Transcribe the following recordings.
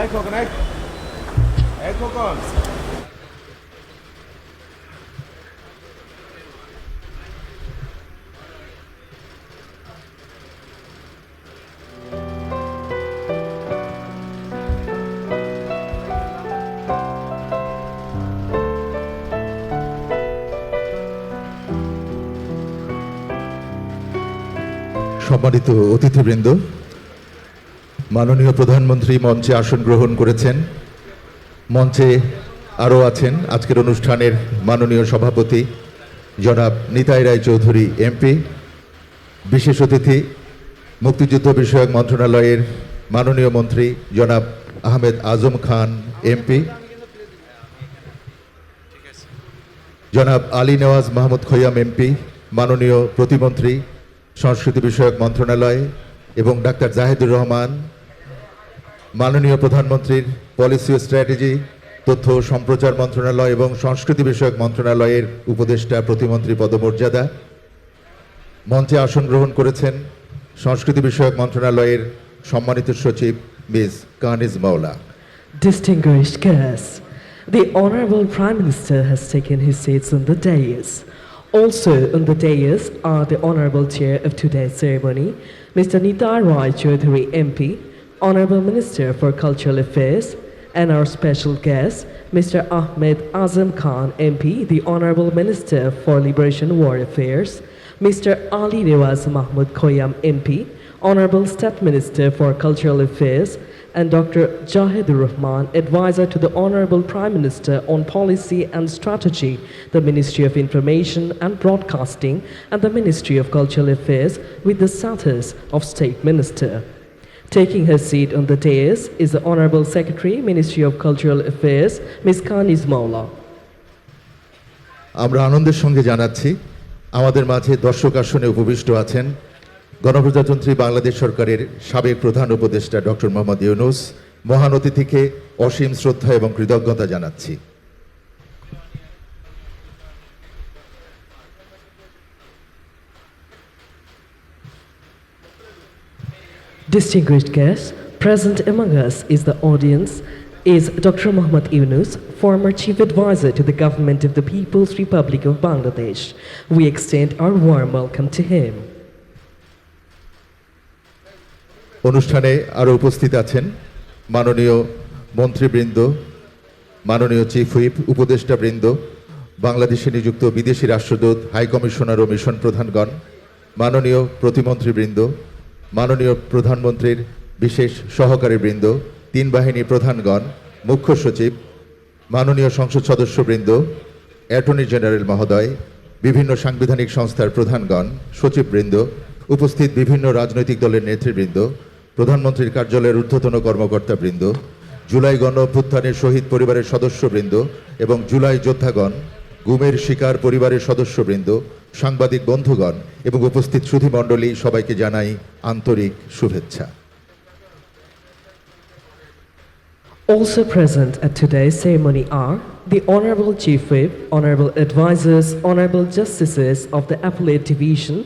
এই খোকন এই খোকন সম্মানিত অতিথিবৃন্দ, মাননীয় প্রধানমন্ত্রী মঞ্চে আসন গ্রহণ করেছেন। মঞ্চে আরও আছেন আজকের অনুষ্ঠানের মাননীয় সভাপতি জনাব নিতাই রায় চৌধুরী এমপি, বিশেষ অতিথি মুক্তিযুদ্ধ বিষয়ক মন্ত্রণালয়ের মাননীয় মন্ত্রী জনাব আহমেদ আজম খান এমপি, জনাব আলী নেওয়াজ মাহমুদ খৈয়াম এমপি, মাননীয় প্রতিমন্ত্রী সংস্কৃতি বিষয়ক মন্ত্রণালয় এবং ডাক্তার জাহিদুর রহমান, মাননীয় প্রধানমন্ত্রীর পলিসি ও স্ট্র্যাটেজি তথ্য ও সম্প্রচার মন্ত্রণালয় এবং সংস্কৃতি বিষয়ক মন্ত্রণালয়ের উপদেষ্টা প্রতিমন্ত্রী পদমর্যাদা, মঞ্চে আসন গ্রহণ করেছেন সংস্কৃতি বিষয়ক মন্ত্রণালয়ের সম্মানিত সচিব মিস কানিজ মাওলা। Distinguished guests, the Honorable Prime Minister has taken his seats on the dais. Also on the dais are the Honorable Chair of today's ceremony, Mr. Nitai Rai Chaudhuri MP, Honorable Minister for Cultural Affairs, and our special guest, Mr. Ahmed Azam Khan MP, the Honorable Minister for Liberation War Affairs, Mr. Ali Rewaz Mahmood Khoyam MP, Honorable State Minister for Cultural Affairs, and Dr. Jahidur Rahman, Advisor to the Honorable Prime Minister on Policy and Strategy, the Ministry of Information and Broadcasting, and the Ministry of Cultural Affairs with the status of State Minister. Taking her seat on the dais is the Honorable Secretary, Ministry of Cultural Affairs, Ms. Kaniz Maula. আমরা আনন্দের সঙ্গে জানাচ্ছি আমাদের মাঝে দর্শক আসনে উপবিষ্ট আছেন গণপ্রজাতন্ত্রী বাংলাদেশ সরকারের সাবেক প্রধান উপদেষ্টা ডক্টর মোহাম্মদ ইউনূস। মহান অতিথিকে অসীম শ্রদ্ধা এবং কৃতজ্ঞতা জানাচ্ছি। Distinguished guests, present among us is the audience is Dr. Mohammad Yunus, former Chief Advisor to the Government of the People's Republic of Bangladesh. We extend our warm welcome to him. অনুষ্ঠানে আরও উপস্থিত আছেন মাননীয় মন্ত্রীবৃন্দ, মাননীয় chief whip, উপদেষ্টাবৃন্দ, বাংলাদেশে নিযুক্ত বিদেশি রাষ্ট্রদূত, হাই কমিশনার ও মিশন প্রধানগণ, মাননীয় প্রতিমন্ত্রীবৃন্দ, মাননীয় প্রধানমন্ত্রীর বিশেষ সহকারীবৃন্দ, তিন বাহিনী প্রধানগণ, মুখ্য সচিব, মাননীয় সংসদ সদস্যবৃন্দ, অ্যাটর্নি জেনারেল মহোদয়, বিভিন্ন সাংবিধানিক সংস্থার প্রধানগণ, সচিববৃন্দ, উপস্থিত বিভিন্ন রাজনৈতিক দলের নেতৃবৃন্দ, প্রধানমন্ত্রীর কার্যালয়ের ঊর্ধ্বতন কর্মকর্তাবৃন্দ, জুলাই গণ অভ্যুত্থানের শহীদ পরিবারের সদস্যবৃন্দ এবং জুলাই যোদ্ধাগণ, গুমের শিকার পরিবারের সদস্যবৃন্দ, সাংবাদিক বন্ধুগণ এবং উপস্থিত সুধীমণ্ডলী, সবাইকে জানাই আন্তরিক শুভেচ্ছা। Also present at today's ceremony are the Honorable Chief Whip, Honorable Advisors, Honorable Justices of the Appellate Division,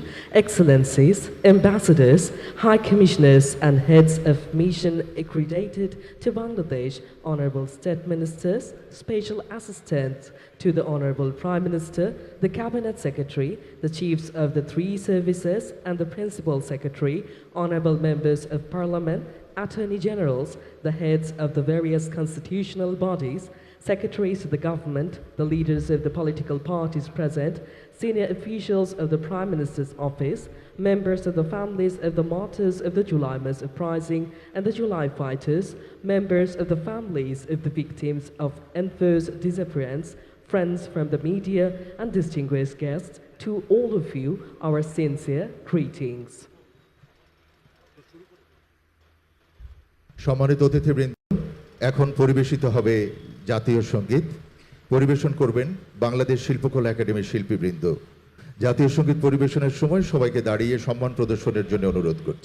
Excellencies, Ambassadors, High Commissioners and Heads of Mission accredited to Bangladesh, Honorable State Ministers, Special Assistants to the Honorable Prime Minister, the Cabinet Secretary, the Chiefs of the three services and the Principal Secretary, Honorable Members of Parliament, Attorney Generals, the heads of the various constitutional bodies, secretaries of the government, the leaders of the political parties present, senior officials of the Prime Minister's office, members of the families of the martyrs of the July Mass Uprising and the July fighters, members of the families of the victims of enforced disappearance, friends from the media and distinguished guests, to all of you, our sincere greetings. সম্মানিত অতিথিবৃন্দ, এখন পরিবেশিত হবে জাতীয় সঙ্গীত। পরিবেশন করবেন বাংলাদেশ শিল্পকলা একাডেমির শিল্পীবৃন্দ। জাতীয় সঙ্গীত পরিবেশনের সময় সবাইকে দাঁড়িয়ে সম্মান প্রদর্শনের জন্য অনুরোধ করছি।